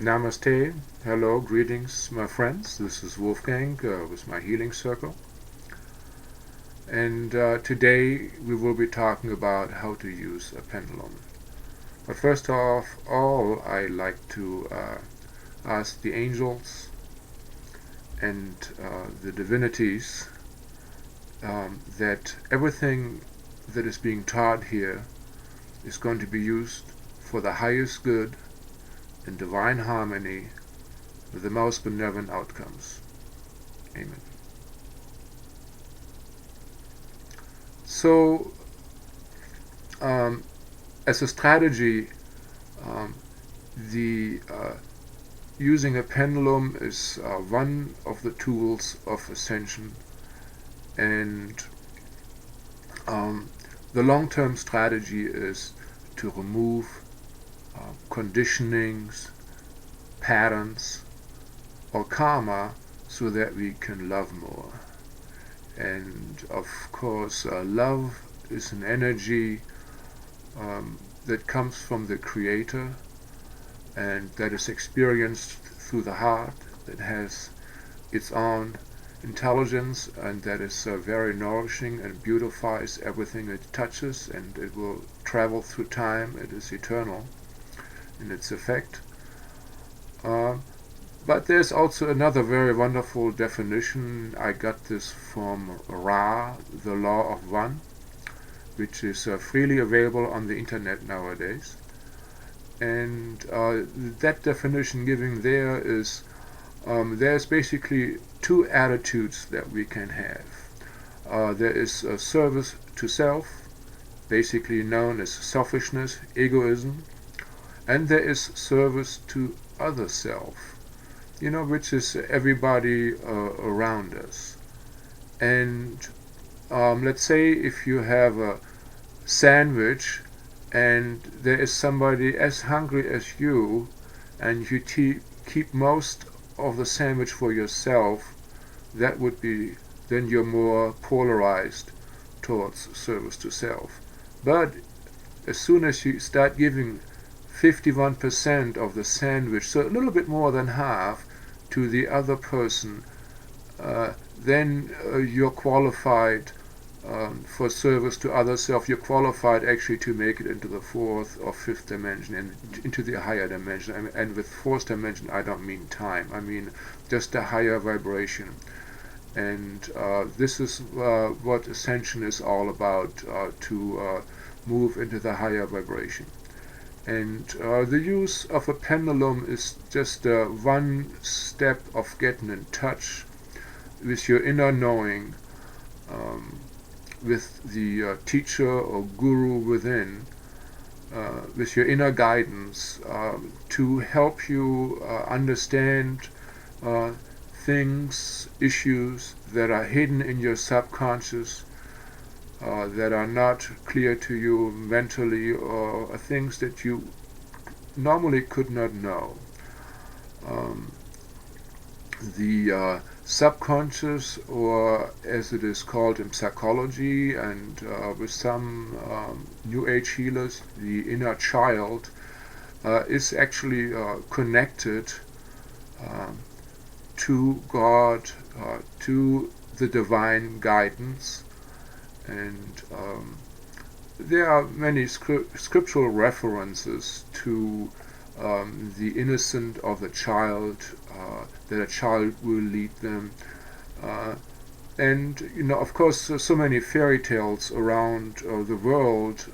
Namaste, hello, greetings my friends, this is Wolfgang with my healing circle, and today we will be talking about how to use a pendulum. But first of all, I like to ask the angels and the divinities that everything that is being taught here is going to be used for the highest good in divine harmony with the most benevolent outcomes. Amen. So, as a strategy, the using a pendulum is one of the tools of Ascension, and the long-term strategy is to remove conditionings, patterns, or karma so that we can love more. And of course, love is an energy that comes from the Creator and that is experienced through the heart, that has its own intelligence, and that is very nourishing and beautifies everything it touches, and it will travel through time. It is eternal in its effect. But there's also another very wonderful definition. I got this from Ra, the Law of One, which is freely available on the internet nowadays. And that definition given there is there's basically two attitudes that we can have. There is a service to self, basically known as selfishness, egoism, and there is service to other self, which is everybody around us. And let's say if you have a sandwich and there is somebody as hungry as you, and you keep most of the sandwich for yourself, that would be, then you're more polarized towards service to self. But as soon as you start giving 51% of the sandwich, so a little bit more than half, to the other person, then you're qualified for service to other self. You're qualified actually to make it into the fourth or fifth dimension and into the higher dimension. And with fourth dimension, I don't mean time. I mean just a higher vibration. And this is what Ascension is all about, to move into the higher vibration. And the use of a pendulum is just one step of getting in touch with your inner knowing, with the teacher or guru within, with your inner guidance, to help you understand things, issues that are hidden in your subconscious, that are not clear to you mentally, or things that you normally could not know. The subconscious, or as it is called in psychology and with some New Age healers, the inner child, is actually connected to God, to the divine guidance. And there are many scriptural references to the innocent of the child, that a child will lead them. And, of course, so many fairy tales around the world,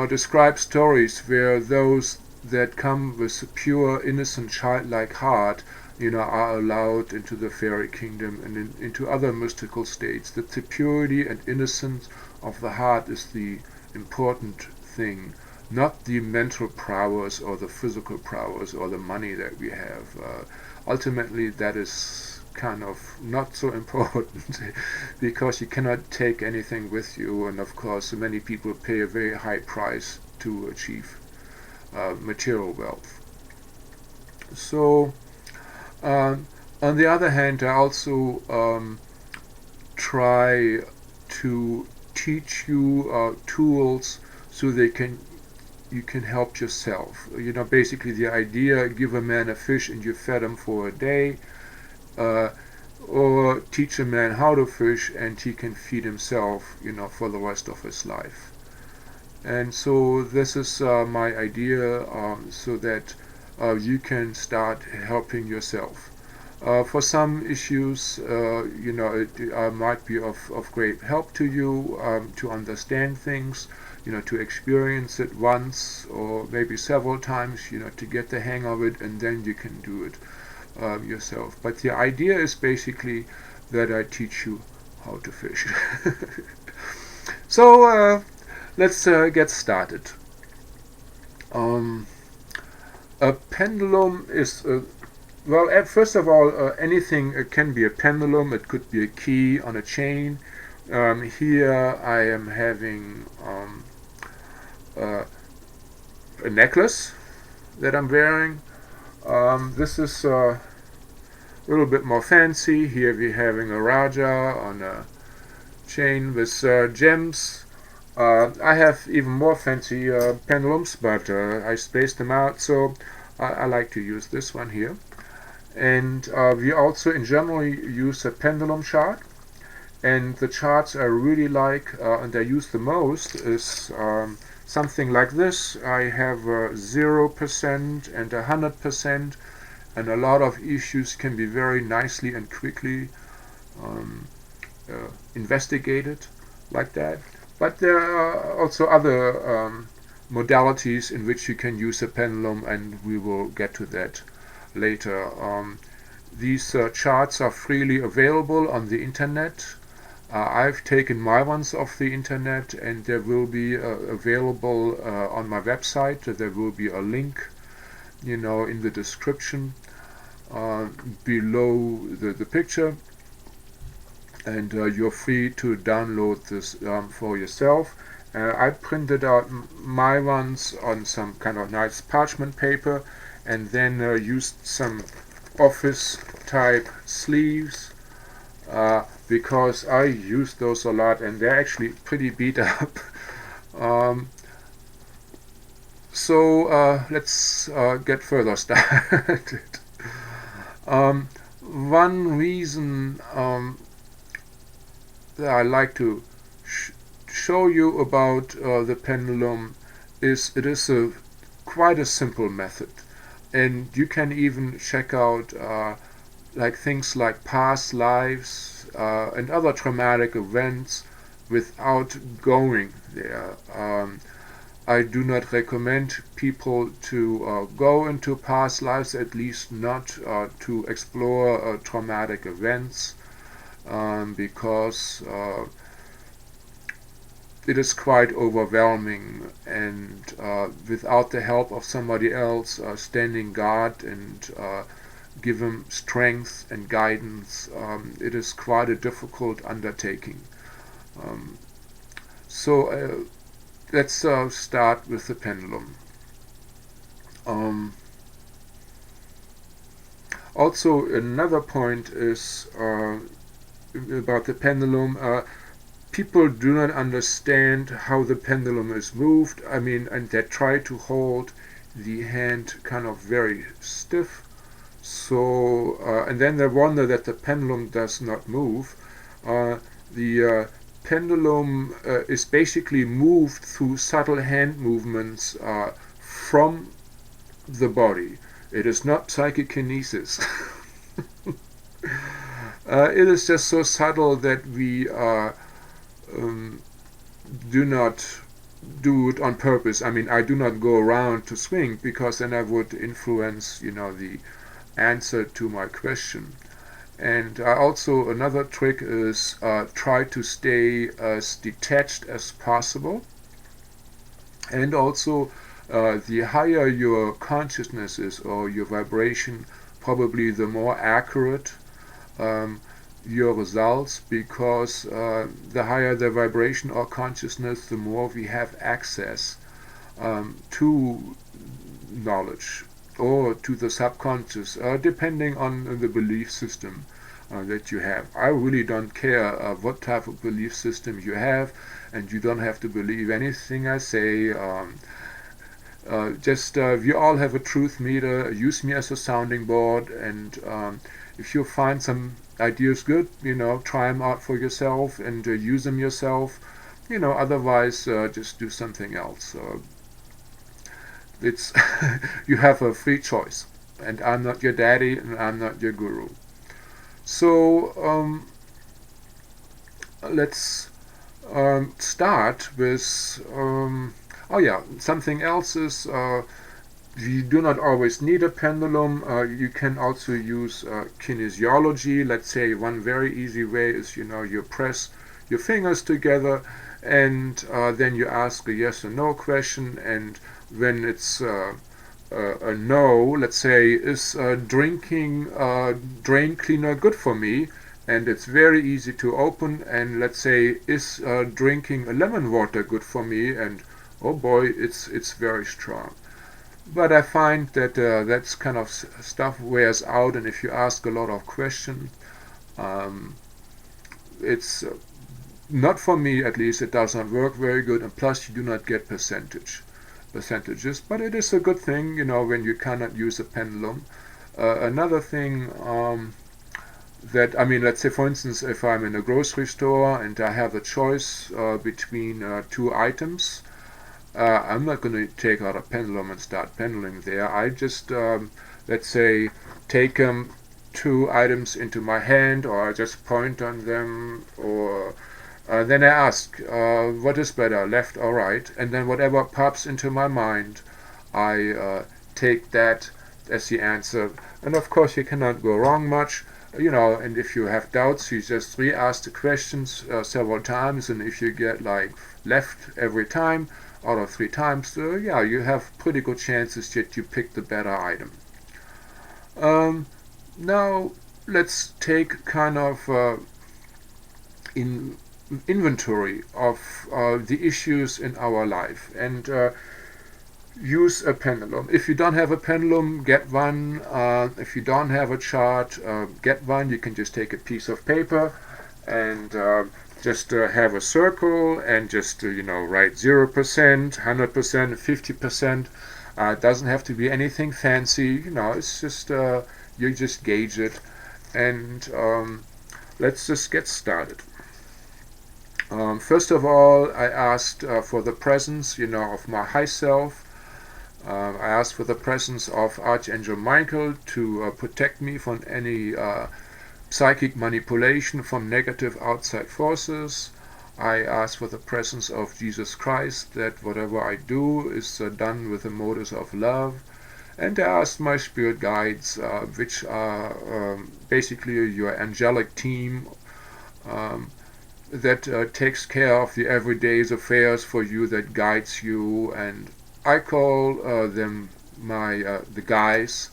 describe stories where those that come with a pure, innocent, childlike heart, are allowed into the fairy kingdom and into other mystical states. That the purity and innocence of the heart is the important thing, not the mental prowess or the physical prowess or the money that we have. Ultimately, that is kind of not so important because you cannot take anything with you, and of course many people pay a very high price to achieve material wealth. So on the other hand, I also try to teach you tools so they can you can help yourself. Basically the idea, give a man a fish and you fed him for a day, or teach a man how to fish and he can feed himself, for the rest of his life. And so this is my idea, so that you can start helping yourself. For some issues, it might be of great help to you to understand things, to experience it once or maybe several times, to get the hang of it, and then you can do it yourself. But the idea is basically that I teach you how to fish. So let's get started. A pendulum is well, first of all, anything can be a pendulum. It could be a key on a chain. Here I am having a necklace that I'm wearing. This is a little bit more fancy. Here we're having a Raja on a chain with gems. I have even more fancy pendulums, but I spaced them out, so I like to use this one here. And we also in general use a pendulum chart, and the charts I really like and I use the most is something like this. I have 0% and 100%, and a lot of issues can be very nicely and quickly investigated like that. But there are also other modalities in which you can use a pendulum, and we will get to that later. These charts are freely available on the internet. I've taken my ones off the internet, and there will be available on my website. There will be a link, in the description below the picture, and you're free to download this for yourself. I printed out my ones on some kind of nice parchment paper, and then used some office type sleeves because I use those a lot and they're actually pretty beat up. So let's get further started. One reason that I like to show you about the pendulum is it is quite a simple method. And you can even check out like things like past lives and other traumatic events without going there. I do not recommend people to go into past lives, at least not to explore traumatic events, because it is quite overwhelming, and without the help of somebody else standing guard and give them strength and guidance, it is quite a difficult undertaking. So let's start with the pendulum. Also, another point is about the pendulum. People do not understand how the pendulum is moved. And they try to hold the hand kind of very stiff. So, and then they wonder that the pendulum does not move. The pendulum is basically moved through subtle hand movements from the body. It is not psychokinesis. It is just so subtle that we do not do it on purpose. I do not go around to swing, because then I would influence, the answer to my question. And also another trick is try to stay as detached as possible. And also the higher your consciousness is, or your vibration, probably the more accurate your results, because the higher the vibration or consciousness, the more we have access to knowledge or to the subconscious, depending on the belief system that you have. I really don't care what type of belief system you have, and you don't have to believe anything I say. We all have a truth meter. Use me as a sounding board, and if you find some ideas good, try them out for yourself and use them yourself. Otherwise, just do something else. It's you have a free choice, and I'm not your daddy, and I'm not your guru. So let's start with oh yeah, something else is you do not always need a pendulum. You can also use kinesiology. Let's say one very easy way is you press your fingers together, and then you ask a yes or no question, and when it's a no, let's say, is drinking drain cleaner good for me? And it's very easy to open. And let's say, is drinking a lemon water good for me? And oh boy, it's very strong. But I find that that's kind of stuff wears out, and if you ask a lot of questions, it's not for me at least. It does not work very good, and plus you do not get percentages. But it is a good thing, when you cannot use a pendulum. Another thing that, let's say, for instance, if I'm in a grocery store and I have a choice between two items, I'm not going to take out a pendulum and start pendulum there. I just, let's say, take two items into my hand, or I just point on them, or then I ask, what is better, left or right? And then whatever pops into my mind, I take that as the answer. And of course, you cannot go wrong much. And if you have doubts, you just re-ask the questions several times, and if you get like left every time out of 3 times, yeah, you have pretty good chances that you pick the better item. Now let's take kind of inventory of the issues in our life, and use a pendulum. If you don't have a pendulum, get one. If you don't have a chart, get one. You can just take a piece of paper and just have a circle and just write 0%, 100%, 50%. It doesn't have to be anything fancy. It's just you just gauge it, and let's just get started. First of all, I asked for the presence, of my high self. I asked for the presence of Archangel Michael to protect me from any psychic manipulation from negative outside forces. I asked for the presence of Jesus Christ, that whatever I do is done with the motives of love. And I asked my spirit guides, which are basically your angelic team, that takes care of the everyday affairs for you, that guides you, and I call them the guys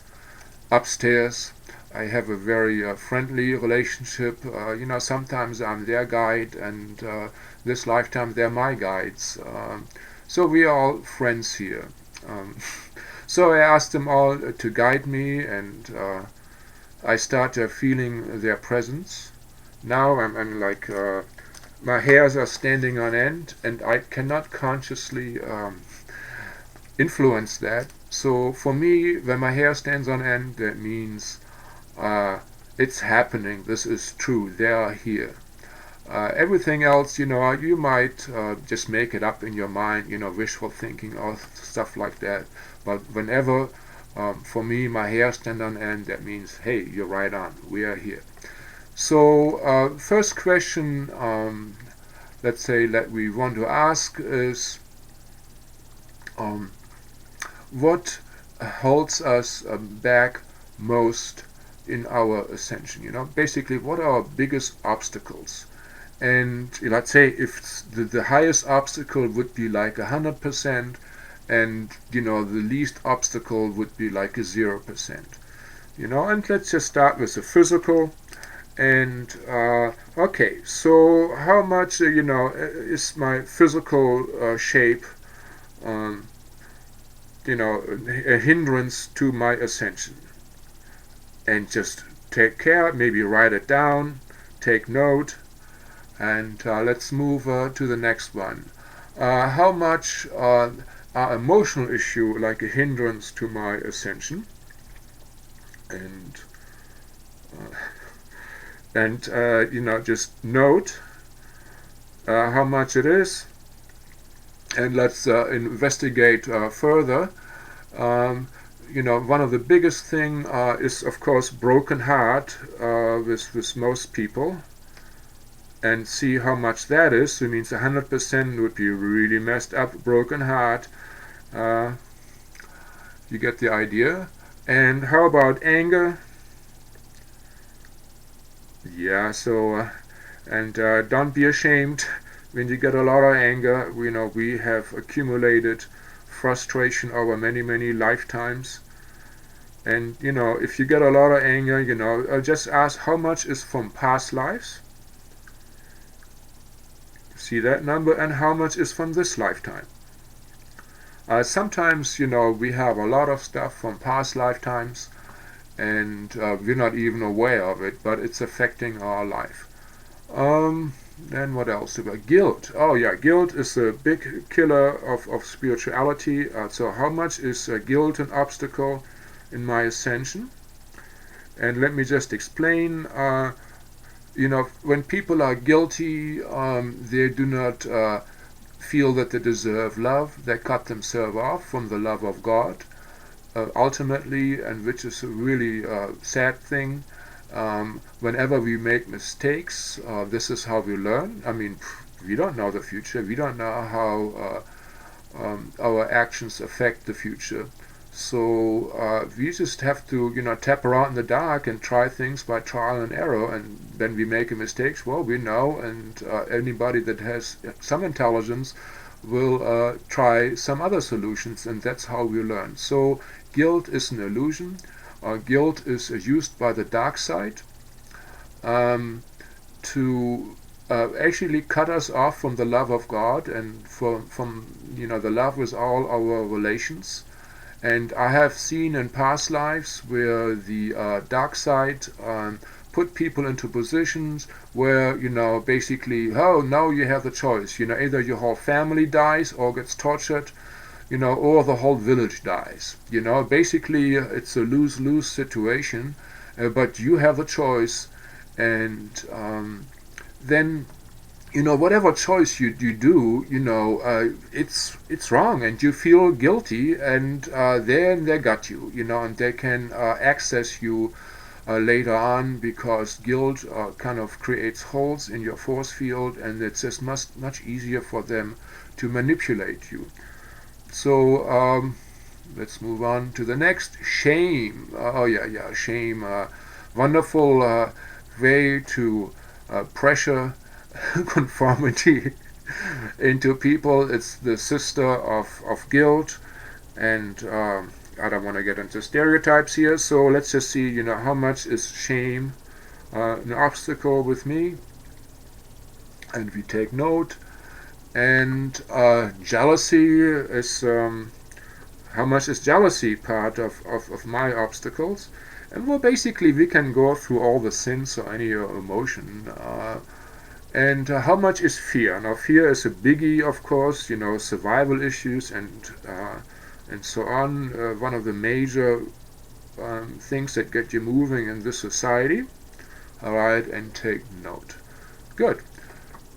upstairs. I have a very friendly relationship. Sometimes I'm their guide, and this lifetime they're my guides. So we are all friends here. So I asked them all to guide me, and I start feeling their presence. Now I'm like, my hairs are standing on end, and I cannot consciously influence that. So for me, when my hair stands on end, that means it's happening. This is true. They are here. Everything else, you might just make it up in your mind, wishful thinking or stuff like that. But whenever, for me, my hair stands on end, that means, hey, you're right on. We are here. So first question, let's say, that we want to ask is, what holds us back most in our ascension? Basically, what are our biggest obstacles? And let's say if the highest obstacle would be like 100%, and the least obstacle would be like a 0%. And let's just start with the physical. And okay, so how much is my physical shape a hindrance to my ascension? And just take care, maybe write it down, take note, and let's move to the next one. How much emotional issue like a hindrance to my ascension, and just note how much it is, and let's investigate further. One of the biggest thing is, of course, broken heart with most people, and see how much that is. So it means 100% would be really messed up, broken heart. You get the idea. And how about anger? Yeah, so and don't be ashamed when you get a lot of anger. We have accumulated frustration over many lifetimes. And if you get a lot of anger, just ask how much is from past lives. See that number, and how much is from this lifetime. Sometimes we have a lot of stuff from past lifetimes, and we're not even aware of it, but it's affecting our life. Then what else about guilt? Oh yeah, guilt is a big killer of spirituality. So how much is guilt an obstacle in my ascension? And let me just explain. When people are guilty, they do not feel that they deserve love. They cut themselves off from the love of God, ultimately, and which is a really sad thing. Whenever we make mistakes, this is how we learn. I mean, we don't know the future. We don't know how our actions affect the future. So we just have to, tap around in the dark and try things by trial and error. And when we make a mistake, well, we know, and anybody that has some intelligence will try some other solutions, and that's how we learn. So guilt is an illusion. Guilt is used by the dark side to actually cut us off from the love of God and from the love with all our relations. And I have seen in past lives where the dark side put people into positions where, basically, oh, now you have the choice. Either your whole family dies or gets tortured, or the whole village dies. Basically, it's a lose-lose situation, but you have the choice, and then whatever choice you do, it's wrong, and you feel guilty, and then they got you, and they can access you later on, because guilt kind of creates holes in your force field, and it's just much easier for them to manipulate you. So let's move on to the next. Shame. Shame. Wonderful way to pressure conformity into people. It's the sister of guilt, and I don't want to get into stereotypes here, so let's just see how much is shame an obstacle with me, and we take note. And jealousy is how much is jealousy part of my obstacles. And well, basically we can go through all the sins or any emotion. And how much is fear? Now, fear is a biggie, of course, survival issues and so on. One of the major things that get you moving in this society. All right, and take note. Good.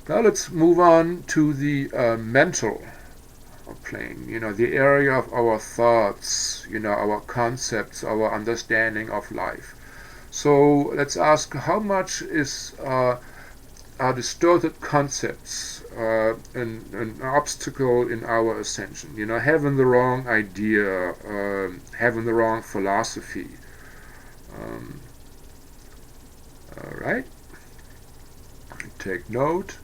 Now let's move on to the mental plane, the area of our thoughts, our concepts, our understanding of life. So let's ask, how much is are distorted concepts an obstacle in our ascension? Having the wrong idea, having the wrong philosophy. All right. Take note.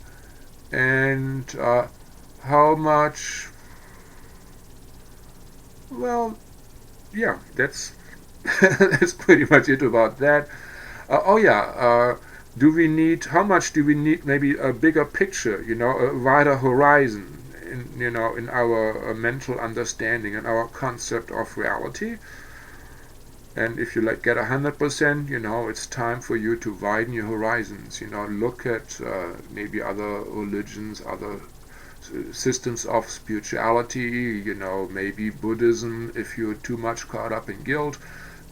And how much? Well, yeah, that's that's pretty much it about that. How much do we need maybe a bigger picture, a wider horizon in our mental understanding and our concept of reality? And if you get 100%, it's time for you to widen your horizons. Look at maybe other religions, other systems of spirituality, maybe Buddhism if you're too much caught up in guilt,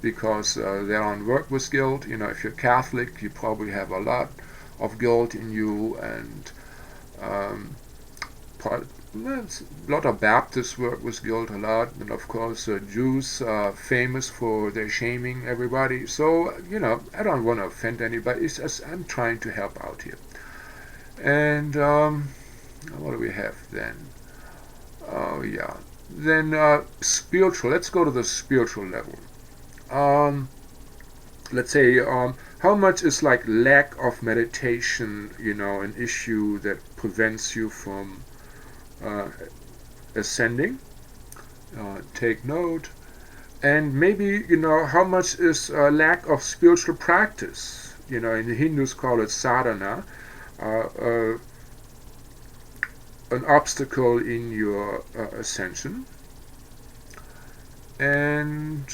because they don't work with guilt. If you're Catholic, you probably have a lot of guilt in you, and a lot of Baptists work with guilt a lot, and of course Jews are famous for their shaming everybody. So I don't want to offend anybody. It's just I'm trying to help out here. And what do we have then? Oh yeah. Then spiritual. Let's go to the spiritual level. Let's say how much is like lack of meditation, an issue that prevents you from ascending. Take note. And maybe how much is lack of spiritual practice. In the Hindus call it sadhana. An obstacle in your ascension. And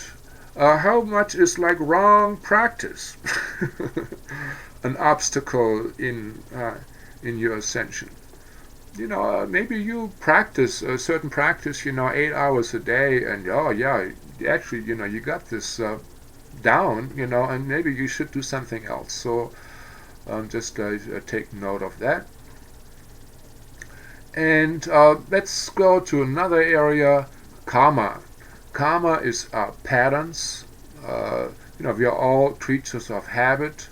how much is like wrong practice an obstacle in your ascension. Maybe you practice a certain practice 8 hours a day, and oh yeah, actually you got this down, and maybe you should do something else. So just take note of that. And let's go to another area, karma. Karma is patterns. We are all creatures of habit.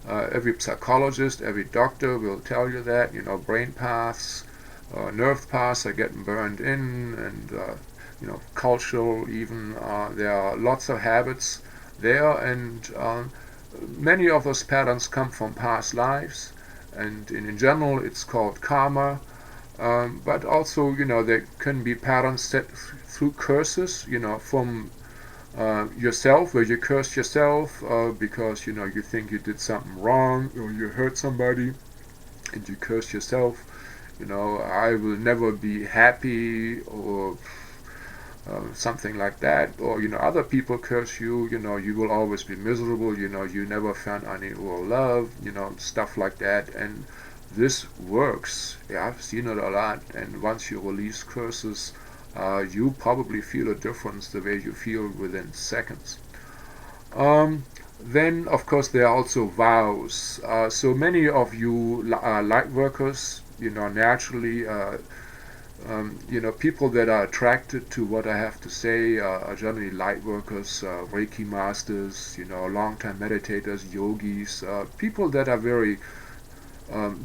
Every psychologist, every doctor will tell you that. Brain paths, nerve paths are getting burned in, and cultural even. There are lots of habits there, and many of those patterns come from past lives, and in general it's called karma. But also, there can be patterns set through curses, from yourself, where you curse yourself because, you think you did something wrong, or you hurt somebody, and you curse yourself. I will never be happy, or something like that. Or, other people curse you, you will always be miserable, you never found any real love, stuff like that. And this works. Yeah, I've seen it a lot. And once you release curses, you probably feel a difference the way you feel within seconds. Then, of course, there are also vows. So many of you light workers, naturally, people that are attracted to what I have to say are generally light workers, Reiki masters, long-time meditators, yogis, people that are very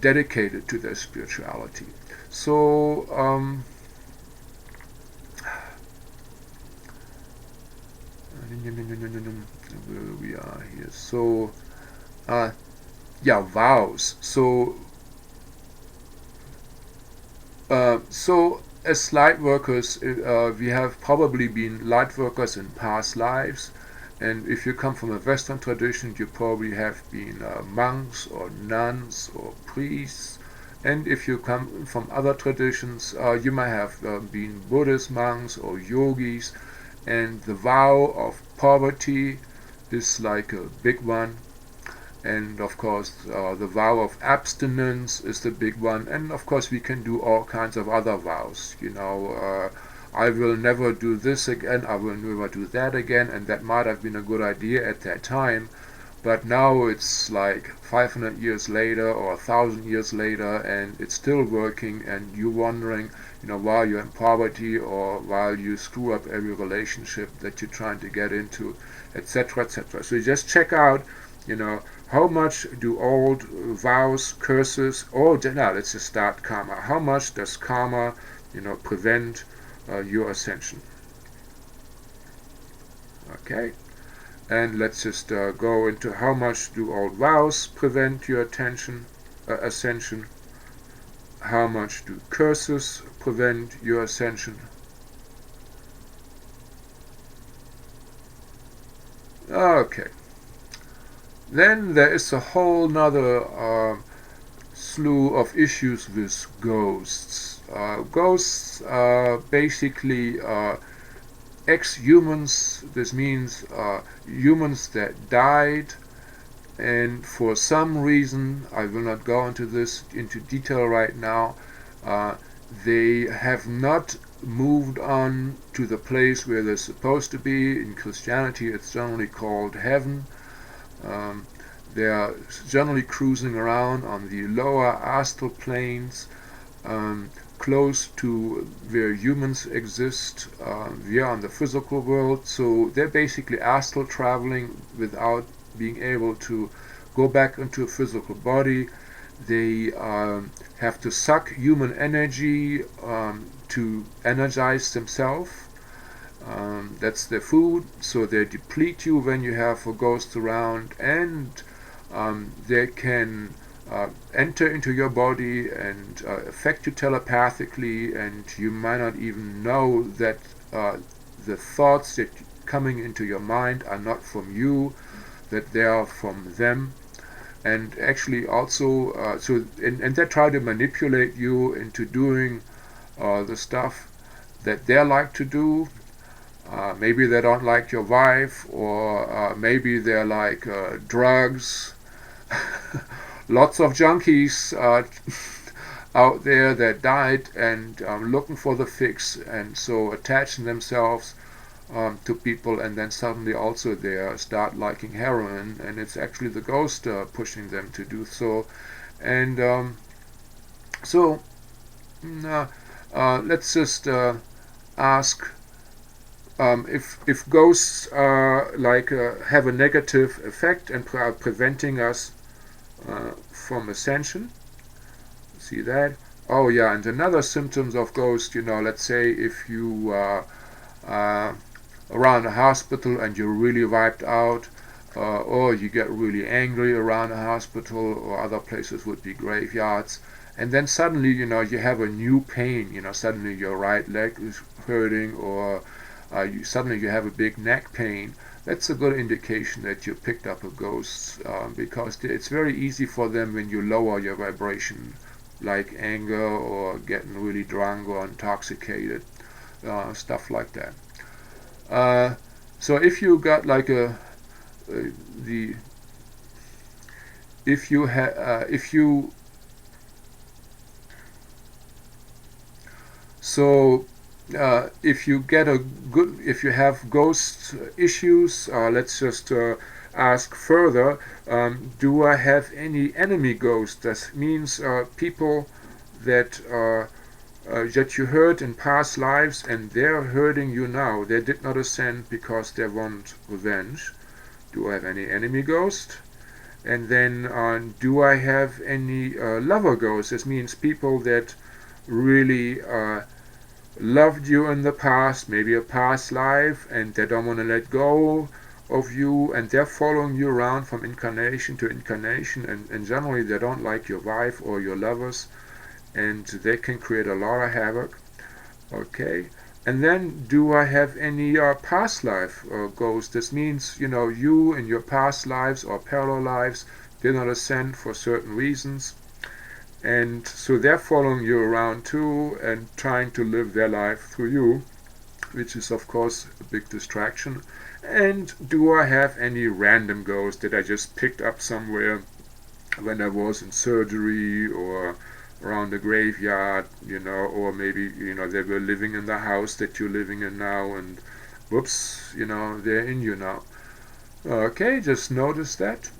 dedicated to their spirituality. So where we are here. So vows. So as light workers, we have probably been light workers in past lives. And if you come from a Western tradition, you probably have been monks or nuns or priests. And if you come from other traditions, you might have been Buddhist monks or yogis. And the vow of poverty is like a big one. And of course, the vow of abstinence is the big one. And of course, we can do all kinds of other vows. I will never do this again, I will never do that again, and that might have been a good idea at that time, but now it's like 500 years later or 1,000 years later, and it's still working, and you're wondering, while you're in poverty or while you screw up every relationship that you're trying to get into, etc., etc. So you just check out, how much do old vows, curses, now let's just start karma. How much does karma, prevent your ascension? Okay, and let's just go into how much do old vows prevent your ascension. How much do curses prevent your ascension? Okay, then there is a whole nother slew of issues with ghosts. Ghosts are basically ex-humans. This means humans that died, and for some reason, I will not go into detail right now, They have not moved on to the place where they're supposed to be. In Christianity, it's generally called heaven. Um, they are generally cruising around on the lower astral planes, um, close to where humans exist. We are on the physical world, so they're basically astral traveling without being able to go back into a physical body. They have to suck human energy to energize themselves. That's their food, so they deplete you when you have a ghost around, and they can enter into your body and affect you telepathically, and you might not even know that the thoughts that coming into your mind are not from you, that they are from them. And actually also, and they try to manipulate you into doing the stuff that they like to do. Maybe they don't like your wife, or maybe they're like drugs. Lots of junkies out there that died and looking for the fix, and so attaching themselves to people, and then suddenly also they start liking heroin, and it's actually the ghost pushing them to do so. And so let's just ask if ghosts have a negative effect and are preventing us from ascension. See that? Oh yeah, and another symptoms of ghost, let's say if you around a hospital and you're really wiped out, or you get really angry around a hospital, or other places would be graveyards, and then suddenly you have a new pain, suddenly your right leg is hurting, or suddenly you have a big neck pain. That's a good indication that you picked up a ghost, because it's very easy for them when you lower your vibration, like anger or getting really drunk or intoxicated, stuff like that. So if you got like the if you if you so if you get if you have ghost issues, let's just ask further, do I have any enemy ghosts? That means people that that you hurt in past lives, and they're hurting you now. They did not ascend because they want revenge. Do I have any enemy ghost? And then do I have any lover ghosts? This means people that really loved you in the past, maybe a past life, and they don't want to let go of you, and they're following you around from incarnation to incarnation, and generally they don't like your wife or your lovers, and they can create a lot of havoc. Okay, and then do I have any past life ghosts? This means you in your past lives or parallel lives did not ascend for certain reasons, and so they're following you around too and trying to live their life through you, which is of course a big distraction. And do I have any random ghosts that I just picked up somewhere when I was in surgery, or around the graveyard, or maybe they were living in the house that you're living in now, and whoops, they're in you now. Okay, just notice that.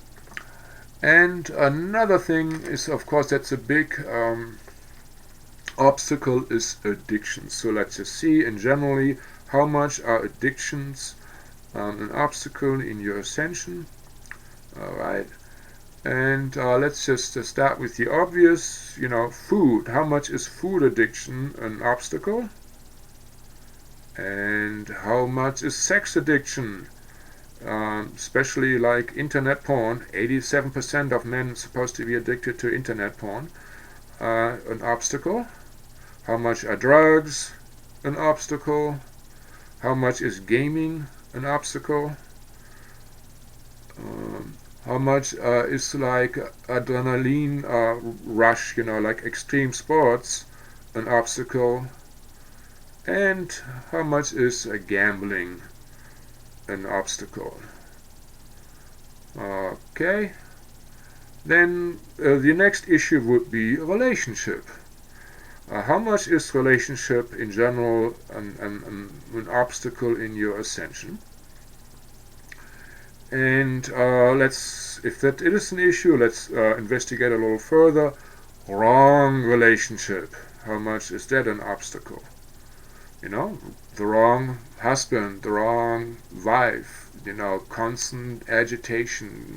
And another thing is, of course, that's a big obstacle is addiction. So let's just see in generally how much are addictions an obstacle in your ascension. Alright, and let's just start with the obvious, food. How much is food addiction an obstacle? And how much is sex addiction? Especially like internet porn. 87% of men supposed to be addicted to internet porn. An obstacle. How much are drugs an obstacle? How much is gaming an obstacle? How much is like adrenaline rush, like extreme sports, an obstacle? And how much is gambling an obstacle? Okay. Then the next issue would be relationship. How much is relationship in general an obstacle in your ascension? And if that is an issue, let's investigate a little further. Wrong relationship. How much is that an obstacle? The wrong husband, the wrong wife, constant agitation,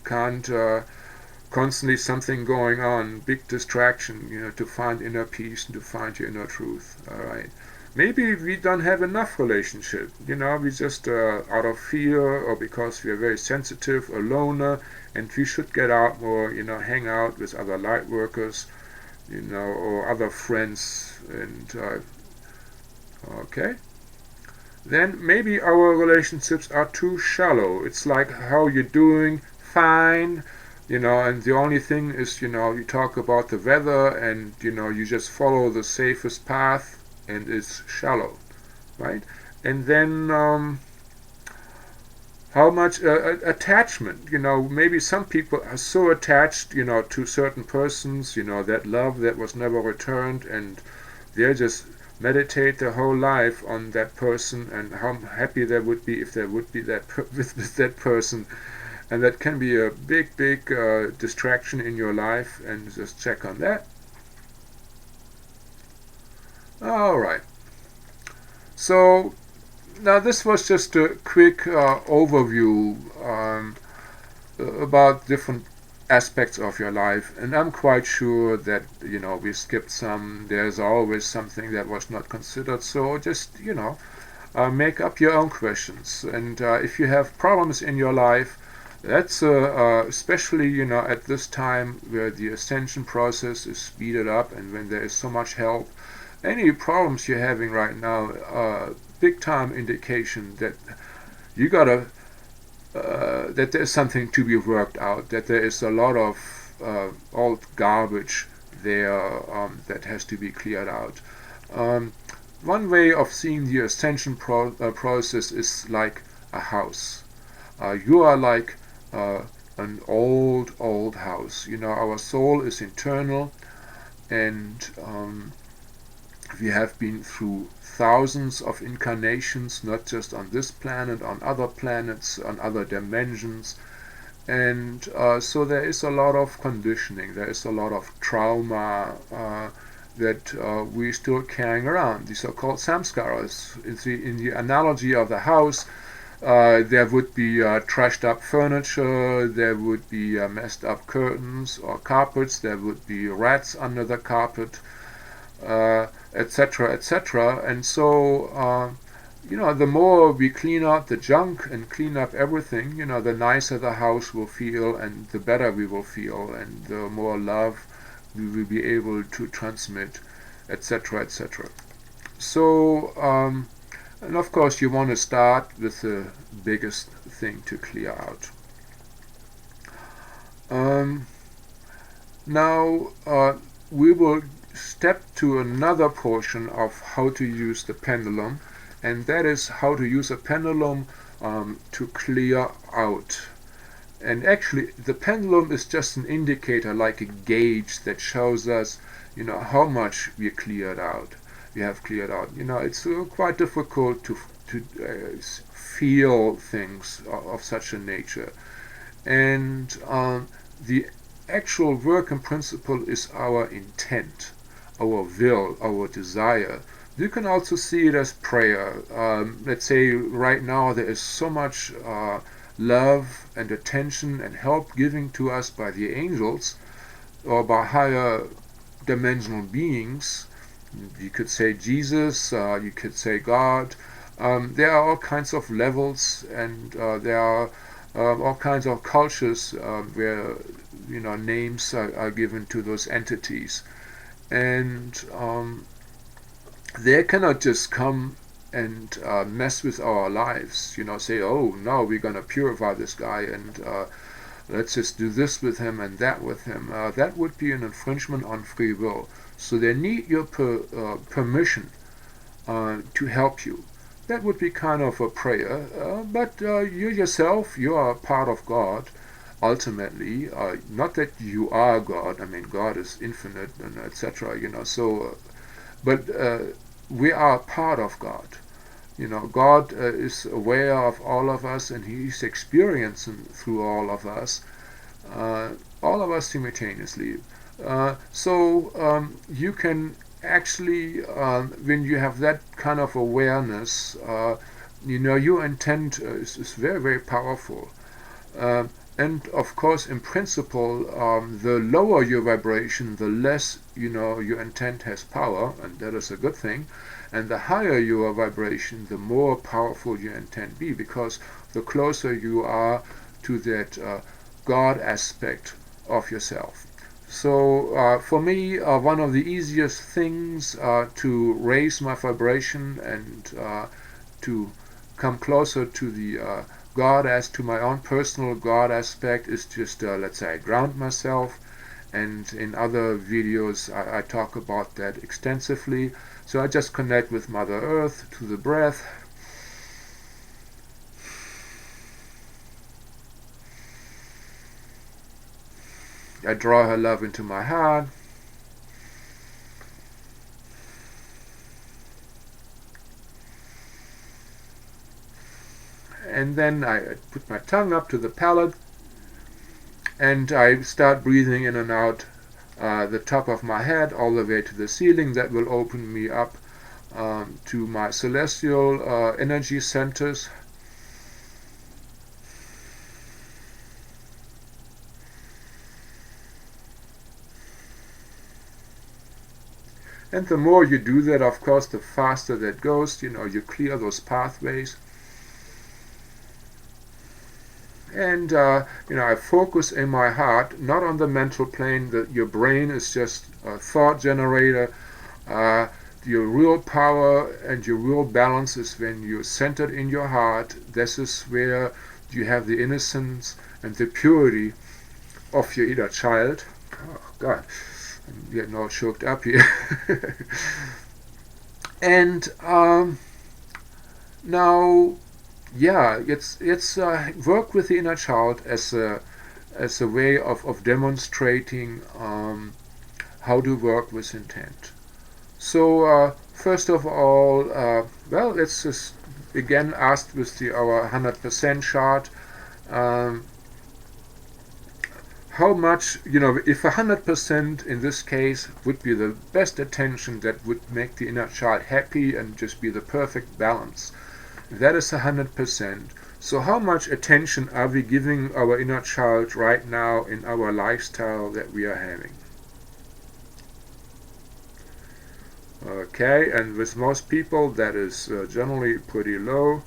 can't constantly something going on, big distraction, to find inner peace and to find your inner truth. All right. Maybe we don't have enough relationship. We just out of fear or because we are very sensitive, a loner, and we should get out more. Hang out with other light workers, or other friends, and okay. Then maybe our relationships are too shallow. It's like, how you doing? Fine. And the only thing is, you talk about the weather and, you just follow the safest path and it's shallow, right? And then how much attachment, maybe some people are so attached, to certain persons, that love that was never returned, and they're just meditate their whole life on that person and how happy they would be if they would be with that person. And that can be a big distraction in your life, and just check on that. Alright, so now this was just a quick overview about different aspects of your life, and I'm quite sure that we skipped some. There's always something that was not considered, so just make up your own questions. And if you have problems in your life, that's especially at this time where the ascension process is speeded up and when there is so much help, any problems you're having right now, big time indication that you gotta that there's something to be worked out, that there is a lot of old garbage there that has to be cleared out. One way of seeing the ascension process is like a house. You are like an old house. Our soul is internal, and we have been through thousands of incarnations, not just on this planet, on other planets, on other dimensions. And so there is a lot of conditioning, there is a lot of trauma that we're still carrying around, the so-called samskaras. In the analogy of the house, there would be trashed up furniture, there would be messed up curtains or carpets, there would be rats under the carpet, etc., etc. And so, the more we clean out the junk and clean up everything, the nicer the house will feel and the better we will feel and the more love we will be able to transmit, etc., etc. So, and of course you want to start with the biggest thing to clear out. Now, we will step to another portion of how to use the pendulum, and that is how to use a pendulum to clear out. And actually the pendulum is just an indicator, like a gauge that shows us how much we have cleared out. It's quite difficult to feel things of such a nature, and the actual work and principle is our intent, our will, our desire. You can also see it as prayer. Let's say right now there is so much love and attention and help given to us by the angels or by higher dimensional beings. You could say Jesus, you could say God. There are all kinds of levels, and there are all kinds of cultures where names are given to those entities. And they cannot just come and mess with our lives, say, oh, no, we're going to purify this guy and let's just do this with him and that with him. That would be an infringement on free will. So they need your permission to help you. That would be kind of a prayer, but you yourself, you are part of God. ultimately, not that you are God. I mean, God is infinite and etc. So, but we are part of God. God is aware of all of us, and He's experiencing through uh, all of us simultaneously. So you can actually, when you have that kind of awareness, your intent is very, very powerful. Uh, and of course, in principle, the lower your vibration, the less your intent has power, and that is a good thing. And the higher your vibration, the more powerful your intent be, because the closer you are to that God aspect of yourself. So for me, one of the easiest things to raise my vibration and to come closer to the God, as to my own personal God aspect, is just, let's say, I ground myself. And in other videos I talk about that extensively. So I just connect with Mother Earth to the breath. I draw her love into my heart. And then I put my tongue up to the palate, and I start breathing in and out the top of my head all the way to the ceiling. That will open me up to my celestial energy centers. And the more you do that, of course, the faster that goes. You clear those pathways. And I focus in my heart, not on the mental plane. That your brain is just a thought generator. Your real power and your real balance is when you're centered in your heart. This is where you have the innocence and the purity of your inner child. Oh God, I'm getting all choked up here. And now, yeah, it's work with the inner child as a way of demonstrating how to work with intent. So first of all, well, let's just again ask with our 100% chart. How much, if 100% in this case would be the best attention that would make the inner child happy and just be the perfect balance. That is 100%. So how much attention are we giving our inner child right now in our lifestyle that we are having? Okay, and with most people that is generally pretty low,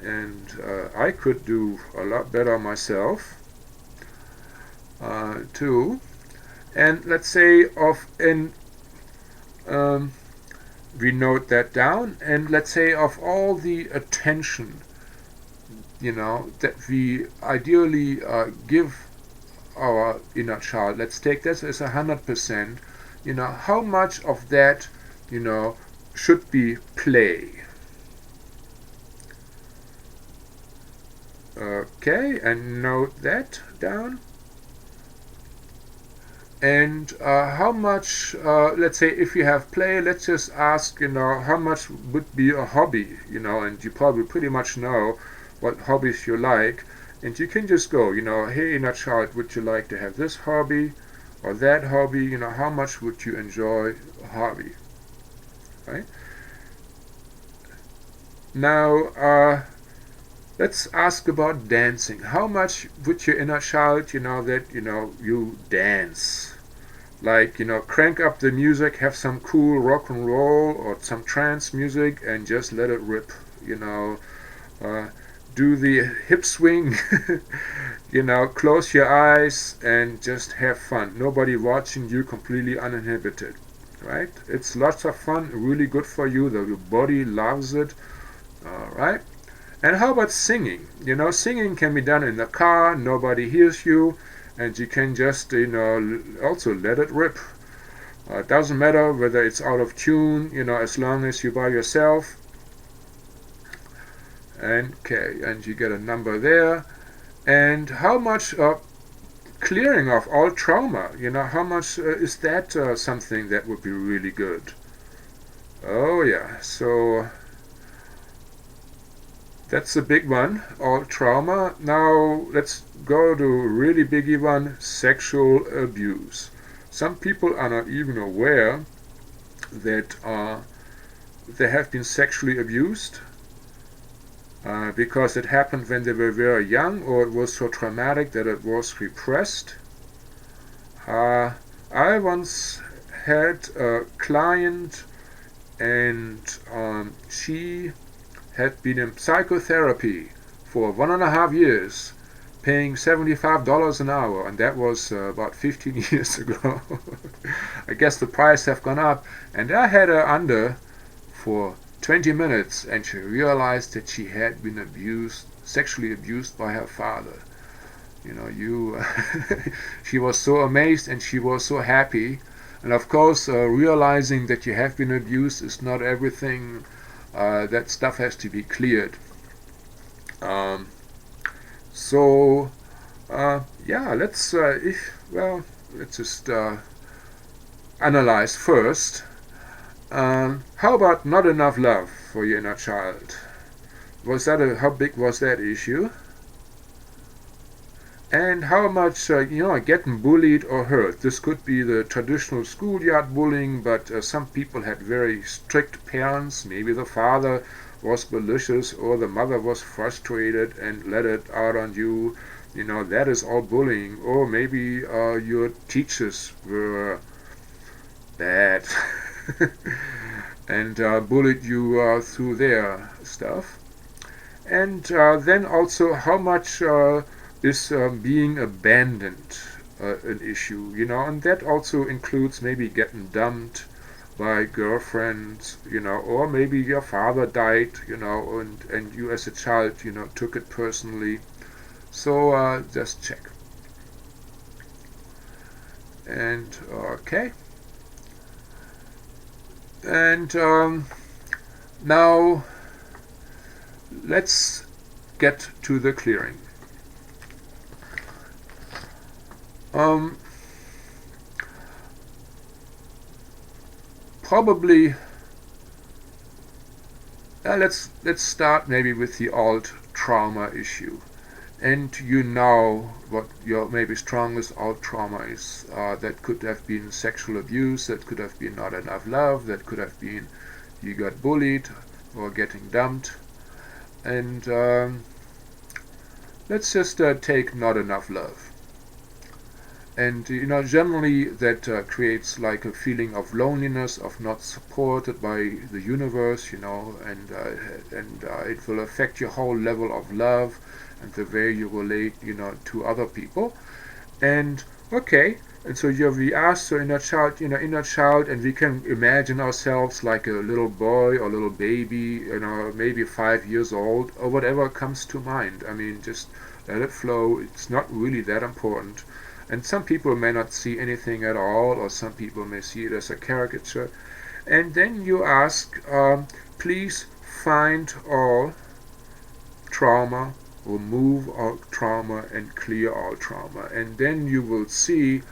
and I could do a lot better myself too. And let's say we note that down, and let's say of all the attention that we ideally give our inner child, let's take this as 100%. How much of that should be play? Okay, and note that down. And how much, let's say if you have play, let's just ask, how much would be a hobby, and you probably pretty much know what hobbies you like, and you can just go, hey, inner child, would you like to have this hobby or that hobby? How much would you enjoy a hobby, right? Now, let's ask about dancing. How much would your inner child, that, you dance? Like, crank up the music, have some cool rock and roll or some trance music and just let it rip, do the hip swing, close your eyes and just have fun. Nobody watching you, completely uninhibited, right? It's lots of fun, really good for you. Your body loves it, all right? And how about singing? Singing can be done in the car, nobody hears you, and you can just, also let it rip. It doesn't matter whether it's out of tune, as long as you're by yourself. Okay, and you get a number there. And how much clearing of all trauma, how much is that something that would be really good? Oh yeah, so that's a big one, all trauma. Now let's go to a really biggie one, sexual abuse. Some people are not even aware that they have been sexually abused because it happened when they were very young, or it was so traumatic that it was repressed. I once had a client, and she had been in psychotherapy for 1.5 years, paying $75 an hour, and that was about 15 years ago. I guess the price have gone up, and I had her under for 20 minutes, and she realized that she had been sexually abused by her father. She was so amazed and she was so happy. And of course, realizing that you have been abused is not everything. That stuff has to be cleared. Yeah, let's just analyze first. How about not enough love for your inner child? How big was that issue? And how much, getting bullied or hurt. This could be the traditional schoolyard bullying, but some people had very strict parents. Maybe the father was malicious or the mother was frustrated and let it out on you. That is all bullying. Or maybe your teachers were bad and bullied you through their stuff. And then also how much is being abandoned an issue, and that also includes maybe getting dumped by girlfriends, or maybe your father died, and you as a child, took it personally. So just check. And okay. And now let's get to the clearing. Probably let's start maybe with the old trauma issue, and what your maybe strongest old trauma is. That could have been sexual abuse, that could have been not enough love, that could have been you got bullied or getting dumped. And let's just take not enough love. And generally that creates like a feeling of loneliness, of not supported by the universe, and it will affect your whole level of love and the way you relate, to other people. And okay, and so we ask the inner child, and we can imagine ourselves like a little boy or little baby, maybe 5 years old or whatever comes to mind. I mean, just let it flow. It's not really that important. And some people may not see anything at all, or some people may see it as a caricature. And then you ask, please find all trauma, remove all trauma, and clear all trauma. And then you will see,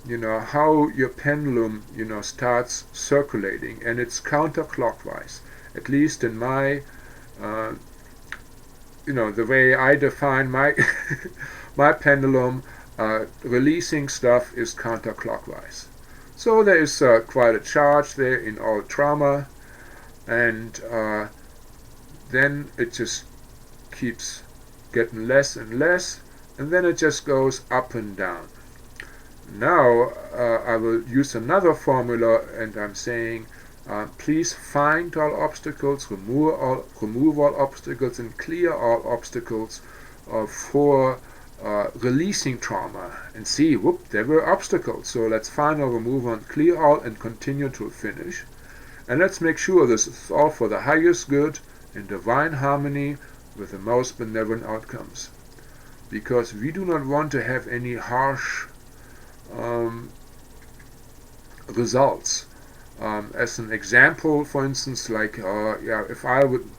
how your pendulum, starts circulating, and it's counterclockwise. At least in my, the way I define my my pendulum. Releasing stuff is counterclockwise. So there is quite a charge there in all trauma, and then it just keeps getting less and less, and then it just goes up and down. Now I will use another formula, and I'm saying please find all obstacles, remove all obstacles, and clear all obstacles for releasing trauma. And see, there were obstacles, so let's find all, remove and clear all, and continue to finish. And let's make sure this is all for the highest good in divine harmony with the most benevolent outcomes, because we do not want to have any harsh results. As an example, for instance, like if I would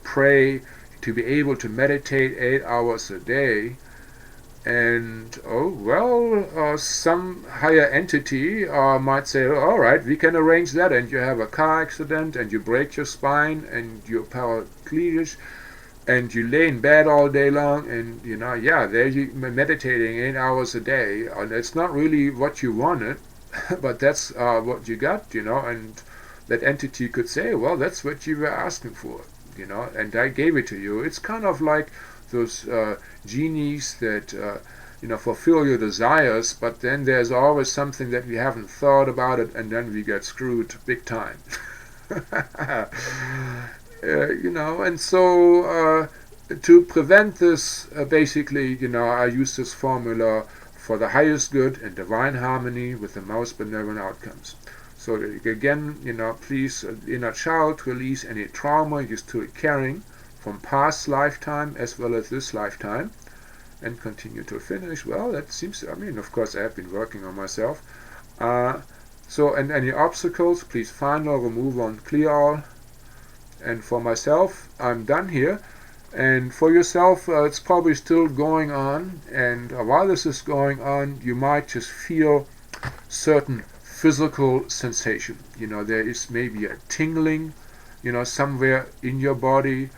pray to be able to meditate 8 hours a day, And oh well, some higher entity might say, all right, we can arrange that, and you have a car accident and you break your spine and your paraplegic and you lay in bed all day long, and yeah, there you meditating 8 hours a day, and it's not really what you wanted, but that's what you got, and that entity could say, well, that's what you were asking for, and I gave it to you. It's kind of like those genies that fulfill your desires, but then there's always something that we haven't thought about it, and then we get screwed big time. And so to prevent this, basically, I use this formula for the highest good and divine harmony with the most benevolent outcomes. So again, please, inner child, release any trauma you're still carrying from past lifetime as well as this lifetime, and continue to finish. Well, that seems, of course, I have been working on myself. And any obstacles, please find or remove or clear all. And for myself, I'm done here. And for yourself, it's probably still going on. And while this is going on, you might just feel certain physical sensation. There is maybe a tingling, somewhere in your body,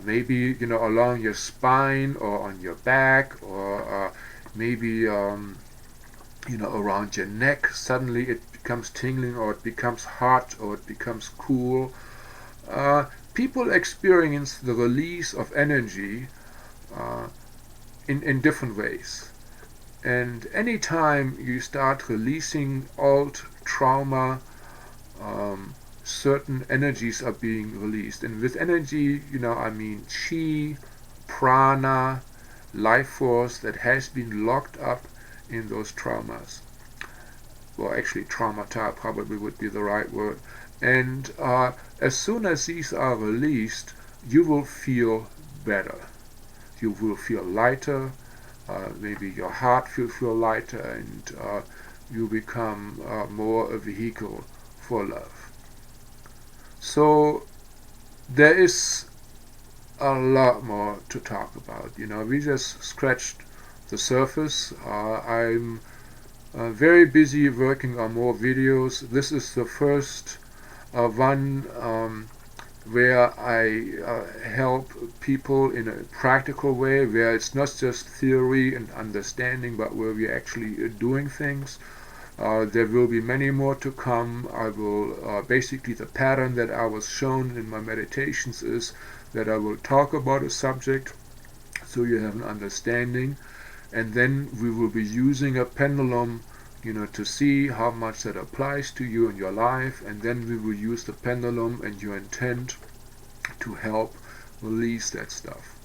maybe, along your spine or on your back, or maybe, around your neck. Suddenly it becomes tingling, or it becomes hot, or it becomes cool. People experience the release of energy in different ways. And anytime you start releasing old trauma, certain energies are being released. And with energy, I mean chi, prana, life force that has been locked up in those traumas. Well, actually, traumata probably would be the right word. And as soon as these are released, you will feel better. You will feel lighter. Maybe your heart will feel lighter, and you become more a vehicle for love. So there is a lot more to talk about. We just scratched the surface. I'm very busy working on more videos. This is the first one where I help people in a practical way, where it's not just theory and understanding, but where we're actually doing things. There will be many more to come. I will basically, the pattern that I was shown in my meditations is that I will talk about a subject so you have an understanding, and then we will be using a pendulum to see how much that applies to you in your life, and then we will use the pendulum and your intent to help release that stuff.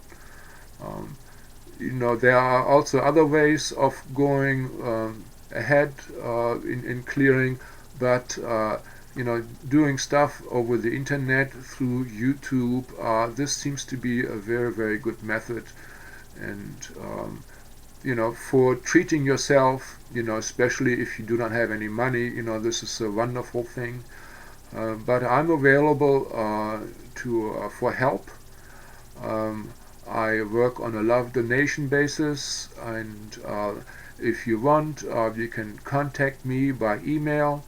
There are also other ways of going ahead in clearing, but doing stuff over the internet through YouTube, this seems to be a very, very good method. And for treating yourself, especially if you do not have any money, this is a wonderful thing. But I'm available for help. I work on a love donation basis, and if you want, you can contact me by email.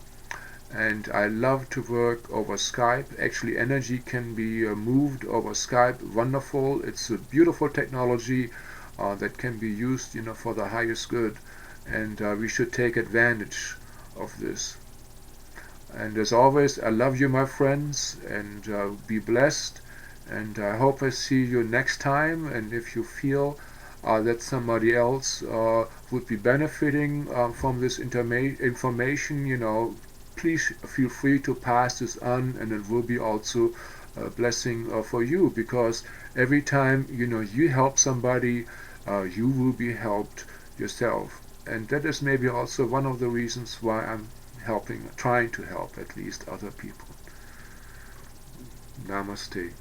And I love to work over Skype. Actually, energy can be moved over Skype. Wonderful. It's a beautiful technology that can be used, for the highest good. And we should take advantage of this. And as always, I love you, my friends, and be blessed. And I hope I see you next time. And if you feel that somebody else would be benefiting from this information, please feel free to pass this on, and it will be also a blessing for you, because every time you help somebody, you will be helped yourself. And that is maybe also one of the reasons why I'm trying to help at least other people. Namaste.